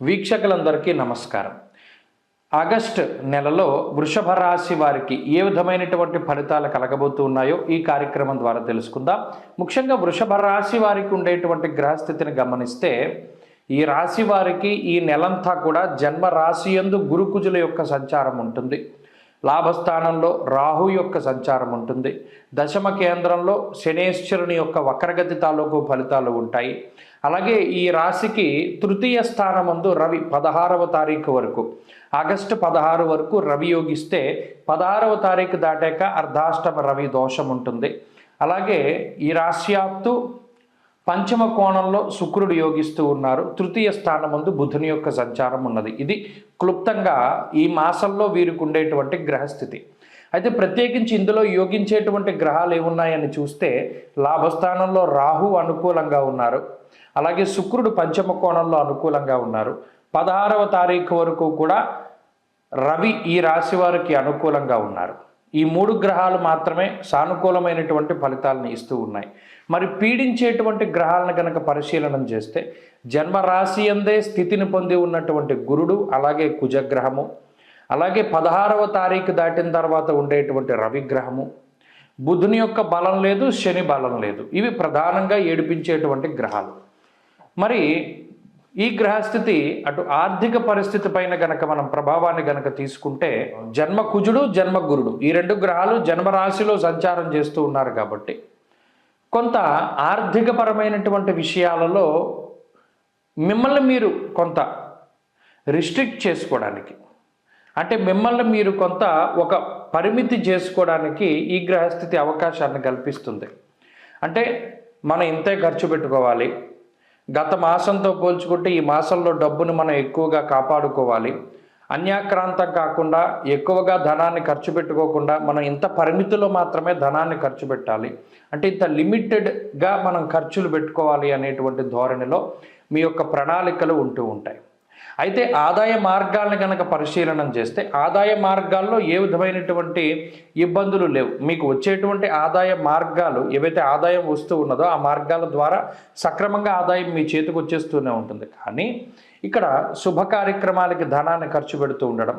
వీక్షకులందరికీ నమస్కారం. ఆగస్టు నెలలో వృషభ రాశి వారికి ఏ విధమైనటువంటి ఫలితాలు కలగబోతున్నాయో ఈ కార్యక్రమం ద్వారా తెలుసుకుందాం. ముఖ్యంగా వృషభ రాశి వారికి ఉండేటువంటి గ్రహస్థితిని గమనిస్తే ఈ రాశి వారికి ఈ నెలంతా కూడా జన్మ రాశి యందు గురుకుజుల యొక్క సంచారం ఉంటుంది. లాభస్థానంలో రాహు యొక్క సంచారం ఉంటుంది. దశమ కేంద్రంలో శనేశ్వరుని యొక్క వక్రగతి తాలూకు ఫలితాలు ఉంటాయి. అలాగే ఈ రాశికి తృతీయ స్థానమందు రవి 16వ తారీఖు వరకు, ఆగస్టు 16 వరకు రవి యోగిస్తే 16వ తారీఖు దాటాక అర్ధాష్టమ రవి దోషం ఉంటుంది. అలాగే ఈ రాశ్యాత్తు పంచమ కోణంలో శుక్రుడు యోగిస్తూ ఉన్నారు. తృతీయ స్థానమందు బుధుని యొక్క సంచారం ఉన్నది. ఇది క్లుప్తంగా ఈ మాసంలో వీరికి ఉండేటువంటి గ్రహస్థితి. అయితే ప్రత్యేకించి ఇందులో యోగించేటువంటి గ్రహాలు ఏమున్నాయని చూస్తే లాభస్థానంలో రాహు అనుకూలంగా ఉన్నారు. అలాగే శుక్రుడు పంచమ కోణంలో అనుకూలంగా ఉన్నారు. 16వ తారీఖు వరకు కూడా రవి ఈ రాశి వారికి అనుకూలంగా ఉన్నారు. ఈ 3 గ్రహాలు మాత్రమే సానుకూలమైనటువంటి ఫలితాలను ఇస్తూ ఉన్నాయి. మరి పీడించేటువంటి గ్రహాలను కనుక పరిశీలన చేస్తే జన్మరాశి యందే స్థితిని పొంది ఉన్నటువంటి గురుడు, అలాగే కుజగ్రహము, అలాగే 16వ తారీఖు దాటిన తర్వాత ఉండేటువంటి రవిగ్రహము, బుధుని యొక్క బలం లేదు, శని బలం లేదు. ఇవి ప్రధానంగా ఏడిపించేటువంటి గ్రహాలు. మరి ఈ గ్రహస్థితి అటు ఆర్థిక పరిస్థితి పైన గనక మనం ప్రభావాన్ని గనక తీసుకుంటే జన్మ కుజుడు, జన్మ గురుడు ఈ 2 గ్రహాలు జన్మరాశిలో సంచారం చేస్తూ ఉన్నారు. కాబట్టి కొంత ఆర్థికపరమైనటువంటి విషయాలలో మిమ్మల్ని మీరు కొంత రిస్ట్రిక్ట్ చేసుకోవడానికి, అంటే మిమ్మల్ని మీరు కొంత ఒక పరిమితి చేసుకోవడానికి ఈ గ్రహస్థితి అవకాశాన్ని కల్పిస్తుంది. అంటే మనం ఇంతే ఖర్చు పెట్టుకోవాలి, గత మాసంతో పోల్చుకుంటే ఈ మాసంలో డబ్బును మనం ఎక్కువగా కాపాడుకోవాలి, అన్యాక్రాంతం కాకుండా ఎక్కువగా ధనాన్ని ఖర్చు పెట్టుకోకుండా మనం ఇంత పరిమితిలో మాత్రమే ధనాన్ని ఖర్చు పెట్టాలి, అంటే ఇంత లిమిటెడ్గా మనం ఖర్చులు పెట్టుకోవాలి అనేటువంటి ధోరణిలో మీ యొక్క ప్రణాళికలు ఉంటూ ఉంటాయి. అయితే ఆదాయ మార్గాలను కనుక పరిశీలన చేస్తే ఆదాయ మార్గాల్లో ఏ విధమైనటువంటి ఇబ్బందులు లేవు. మీకు వచ్చేటువంటి ఆదాయ మార్గాలు ఏవైతే ఆదాయం వస్తూ ఉన్నదో ఆ మార్గాల ద్వారా సక్రమంగా ఆదాయం మీ చేతికి వచ్చేస్తూనే ఉంటుంది. కానీ ఇక్కడ శుభ కార్యక్రమాలకి ధనాన్ని ఖర్చు పెడుతూ ఉండడం,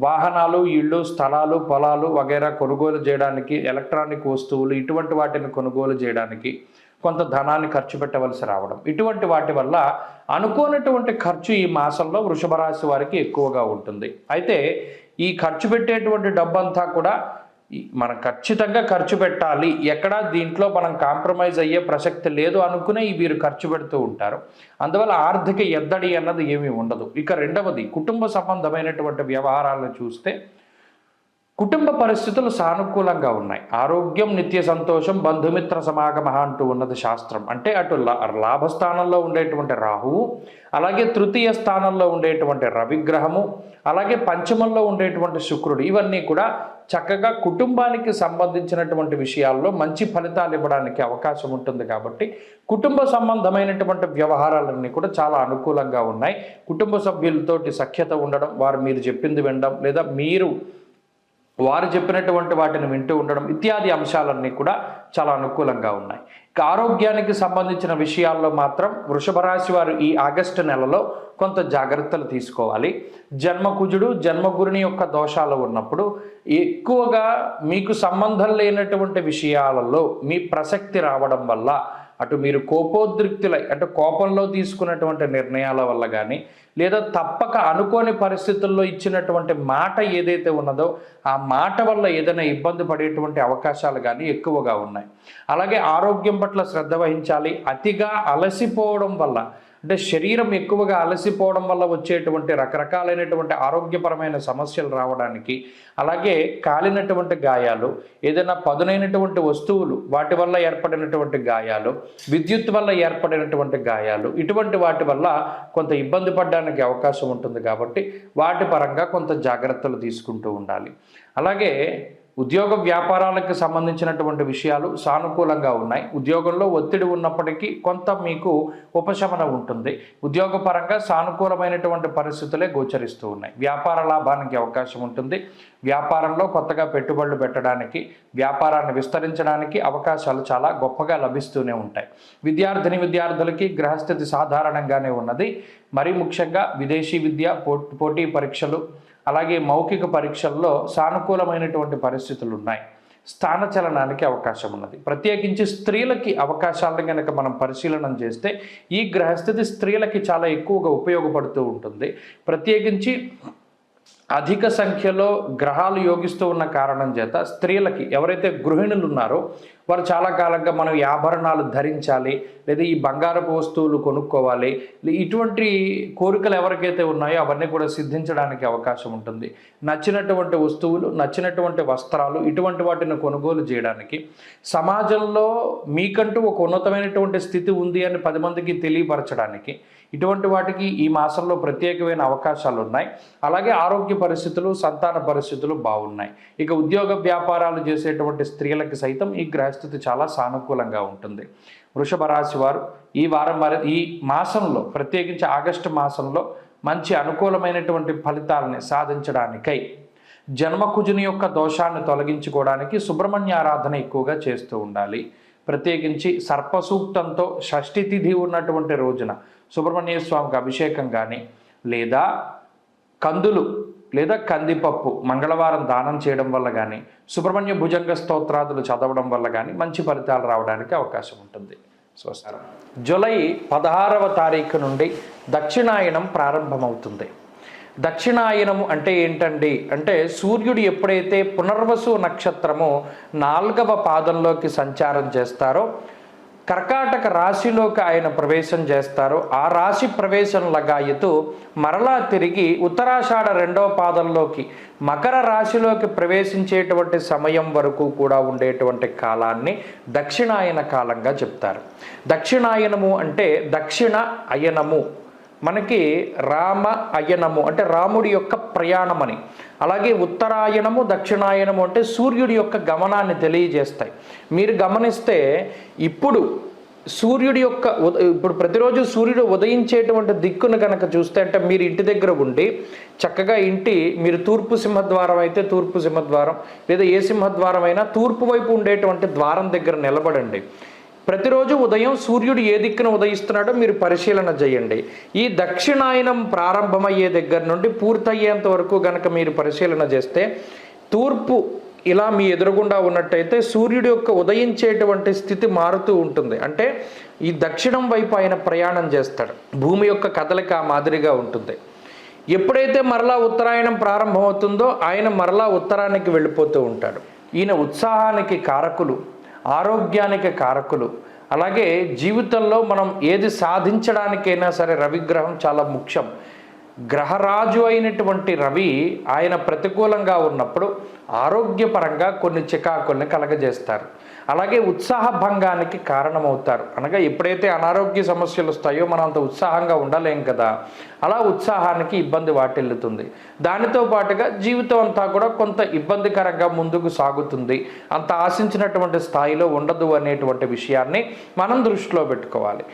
వాహనాలు, ఇళ్ళు, స్థలాలు, పొలాలు వగైరా కొనుగోలు చేయడానికి, ఎలక్ట్రానిక్ వస్తువులు ఇటువంటి వాటిని కొనుగోలు చేయడానికి కొంత ధనాన్ని ఖర్చు పెట్టవలసి రావడం, ఇటువంటి వాటి వల్ల అనుకోనటువంటి ఖర్చు ఈ మాసంలో వృషభ రాశి వారికి ఎక్కువగా ఉంటుంది. అయితే ఈ ఖర్చు పెట్టేటువంటి డబ్బంతా కూడా మనం ఖచ్చితంగా ఖర్చు పెట్టాలి, ఎక్కడా దీంట్లో మనం కాంప్రమైజ్ అయ్యే ప్రసక్తి లేదు అనుకునే వీరు ఖర్చు పెడుతూ ఉంటారు. అందువల్ల ఆర్థిక ఎద్దడి అన్నది ఏమీ ఉండదు. ఇక రెండవది కుటుంబ సంబంధమైనటువంటి వ్యవహారాలను చూస్తే కుటుంబ పరిస్థితులు సానుకూలంగా ఉన్నాయి. ఆరోగ్యం, నిత్య సంతోషం, బంధుమిత్ర సమాగమ అంటూ ఉన్నది శాస్త్రం. అంటే అటు లాభస్థానంలో ఉండేటువంటి రాహువు, అలాగే తృతీయ స్థానంలో ఉండేటువంటి రవిగ్రహము, అలాగే పంచమంలో ఉండేటువంటి శుక్రుడు, ఇవన్నీ కూడా చక్కగా కుటుంబానికి సంబంధించినటువంటి విషయాల్లో మంచి ఫలితాలు ఇవ్వడానికి అవకాశం ఉంటుంది. కాబట్టి కుటుంబ సంబంధమైనటువంటి వ్యవహారాలన్నీ కూడా చాలా అనుకూలంగా ఉన్నాయి. కుటుంబ సభ్యులతోటి సఖ్యత ఉండడం, వారు మీరు చెప్పింది వినడం, లేదా మీరు వారు చెప్పినటువంటి వాటిని వింటూ ఉండడం ఇత్యాది అంశాలన్నీ కూడా చాలా అనుకూలంగా ఉన్నాయి. ఇక ఆరోగ్యానికి సంబంధించిన విషయాల్లో మాత్రం వృషభ రాశి వారు ఈ ఆగస్టు నెలలో కొంత జాగ్రత్తలు తీసుకోవాలి. జన్మకుజుడు, జన్మగురుని యొక్క దోషాలు ఉన్నప్పుడు ఎక్కువగా మీకు సంబంధం లేనటువంటి విషయాలలో మీ ప్రసక్తి రావడం వల్ల అటు మీరు కోపోద్రిక్తులై, అంటే కోపంలో తీసుకున్నటువంటి నిర్ణయాల వల్ల కానీ, లేదా తప్పక అనుకోని పరిస్థితుల్లో ఇచ్చినటువంటి మాట ఏదైతే ఉన్నదో ఆ మాట వల్ల ఏదైనా ఇబ్బంది పడేటువంటి అవకాశాలు కానీ ఎక్కువగా ఉన్నాయి. అలాగే ఆరోగ్యం పట్ల శ్రద్ధ వహించాలి. అతిగా అలసిపోవడం వల్ల, అంటే శరీరం ఎక్కువగా అలసిపోవడం వల్ల వచ్చేటువంటి రకరకాలైనటువంటి ఆరోగ్యపరమైన సమస్యలు రావడానికి, అలాగే కాలినటువంటి గాయాలు, ఏదైనా పదునైనటువంటి వస్తువులు వాటి వల్ల ఏర్పడినటువంటి గాయాలు, విద్యుత్ వల్ల ఏర్పడినటువంటి గాయాలు, ఇటువంటి వాటి వల్ల కొంత ఇబ్బంది పడడానికి అవకాశం ఉంటుంది. కాబట్టి వాటి పరంగా కొంత జాగ్రత్తలు తీసుకుంటూ ఉండాలి. అలాగే ఉద్యోగ వ్యాపారాలకు సంబంధించినటువంటి విషయాలు సానుకూలంగా ఉన్నాయి. ఉద్యోగంలో ఒత్తిడి ఉన్నప్పటికీ కొంత మీకు ఉపశమనం ఉంటుంది. ఉద్యోగపరంగా సానుకూలమైనటువంటి పరిస్థితులే గోచరిస్తూ ఉన్నాయి. వ్యాపార లాభానికి అవకాశం ఉంటుంది. వ్యాపారంలో కొత్తగా పెట్టుబడులు పెట్టడానికి, వ్యాపారాన్ని విస్తరించడానికి అవకాశాలు చాలా గొప్పగా లభిస్తూనే ఉంటాయి. విద్యార్థులకి గ్రహస్థితి సాధారణంగానే ఉన్నది. మరీ ముఖ్యంగా విదేశీ విద్య, పోటీ పరీక్షలు, అలాగే మౌఖిక పరీక్షల్లో సానుకూలమైనటువంటి పరిస్థితులు ఉన్నాయి. స్థానచలనానికి అవకాశం ఉన్నది. ప్రత్యేకించి స్త్రీలకి అవకాశాలను కనుక మనం పరిశీలన చేస్తే ఈ గ్రహస్థితి స్త్రీలకి చాలా ఎక్కువగా ఉపయోగపడుతూ ఉంటుంది. ప్రత్యేకించి అధిక సంఖ్యలో గ్రహాలు యోగిస్తూ ఉన్న కారణం చేత స్త్రీలకి, ఎవరైతే గృహిణులు ఉన్నారో వారు చాలా కాలంగా మనం ఈ ఆభరణాలు ధరించాలి, లేదా ఈ బంగారపు వస్తువులు కొనుక్కోవాలి, ఇటువంటి కోరికలు ఎవరికైతే ఉన్నాయో అవన్నీ కూడా సిద్ధించడానికి అవకాశం ఉంటుంది. నచ్చినటువంటి వస్తువులు, నచ్చినటువంటి వస్త్రాలు, ఇటువంటి వాటిని కొనుగోలు చేయడానికి, సమాజంలో మీకంటూ ఒక ఉన్నతమైనటువంటి స్థితి ఉంది అని 10 మందికి తెలియపరచడానికి, ఇటువంటి వాటికి ఈ మాసంలో ప్రత్యేకమైన అవకాశాలు ఉన్నాయి. అలాగే ఆరోగ్య పరిస్థితులు, సంతాన పరిస్థితులు బాగున్నాయి. ఇక ఉద్యోగ వ్యాపారాలు చేసేటువంటి స్త్రీలకి సైతం ఈ గ్రహస్థితి చాలా సానుకూలంగా ఉంటుంది. వృషభ రాశి వారు ఈ మాసంలో, ప్రత్యేకించి ఆగస్టు మాసంలో మంచి అనుకూలమైనటువంటి ఫలితాలని సాధించడానికై జన్మకుజుని యొక్క దోషాన్ని తొలగించుకోవడానికి సుబ్రహ్మణ్య ఆరాధన ఎక్కువగా చేస్తూ ఉండాలి. ప్రత్యేకించి సర్పసూక్తంతో షష్ఠి తిథి ఉన్నటువంటి రోజున సుబ్రహ్మణ్య స్వామికి అభిషేకం కానీ, లేదా కందులు లేదా కందిపప్పు మంగళవారం దానం చేయడం వల్ల కానీ, సుబ్రహ్మణ్య భుజంగ స్తోత్రాదులు చదవడం వల్ల కానీ మంచి ఫలితాలు రావడానికి అవకాశం ఉంటుంది. స్వస్తి. జూలై 16వ తారీఖు నుండి దక్షిణాయనం ప్రారంభమవుతుంది. దక్షిణాయనము అంటే ఏంటండి అంటే, సూర్యుడు ఎప్పుడైతే పునర్వసు నక్షత్రము 4వ పాదంలోకి సంచారం చేస్తారో, కర్కాటక రాశిలోకి ఆయన ప్రవేశం చేస్తారో, ఆ రాశి ప్రవేశం లగాయతు మరలా తిరిగి ఉత్తరాషాఢ 2వ పాదంలోకి మకర రాశిలోకి ప్రవేశించేటువంటి సమయం వరకు కూడా ఉండేటువంటి కాలాన్ని దక్షిణాయన కాలంగా చెప్తారు. దక్షిణాయనము అంటే దక్షిణ అయనము, మనకి రామ అయనము అంటే రాముడి యొక్క ప్రయాణం అని. అలాగే ఉత్తరాయణము, దక్షిణాయనము అంటే సూర్యుడి యొక్క గమనాన్ని తెలియజేస్తాయి. మీరు గమనిస్తే ఇప్పుడు ఇప్పుడు ప్రతిరోజు సూర్యుడు ఉదయించేటువంటి దిక్కును కనుక చూస్తే, అంటే మీరు ఇంటి దగ్గర ఉండి చక్కగా మీరు తూర్పు సింహద్వారం అయితే తూర్పు సింహద్వారం, లేదా ఏ సింహద్వారం అయినా తూర్పు వైపు ఉండేటువంటి ద్వారం దగ్గర నిలబడండి. ప్రతిరోజు ఉదయం సూర్యుడు ఏ దిక్కున ఉదయిస్తున్నాడో మీరు పరిశీలన చేయండి. ఈ దక్షిణాయనం ప్రారంభమయ్యే దగ్గర నుండి పూర్తయ్యేంత వరకు గనక మీరు పరిశీలన చేస్తే, తూర్పు ఇలా మీ ఎదురుగుండా ఉన్నట్టయితే సూర్యుడి యొక్క ఉదయించేటువంటి స్థితి మారుతూ ఉంటుంది. అంటే ఈ దక్షిణం వైపు ఆయన ప్రయాణం చేస్తాడు. భూమి యొక్క కదలిక మాదిరిగా ఉంటుంది. ఎప్పుడైతే మరలా ఉత్తరాయణం ప్రారంభమవుతుందో ఆయన మరలా ఉత్తరానికి వెళ్ళిపోతూ ఉంటాడు. ఈయన ఉత్సాహానికి కారకులు, ఆరోగ్యానికి కారకులు. అలాగే జీవితంలో మనం ఏది సాధించడానికైనా సరే రవిగ్రహం చాలా ముఖ్యం. గ్రహరాజు అయినటువంటి రవి ఆయన ప్రతికూలంగా ఉన్నప్పుడు ఆరోగ్యపరంగా కొన్ని చికాకుల్ని కలగజేస్తారు. అలాగే ఉత్సాహ భంగానికి కారణమవుతారు. అనగా ఎప్పుడైతే అనారోగ్య సమస్యలు వస్తాయో మనం అంత ఉత్సాహంగా ఉండలేం కదా, అలా ఉత్సాహానికి ఇబ్బంది వాటిల్లుతుంది. దానితో పాటుగా జీవితం అంతా కూడా కొంత ఇబ్బందికరంగా ముందుకు సాగుతుంది. అంత ఆశించినటువంటి స్థాయిలో ఉండదు అనేటువంటి విషయాన్ని మనం దృష్టిలో పెట్టుకోవాలి.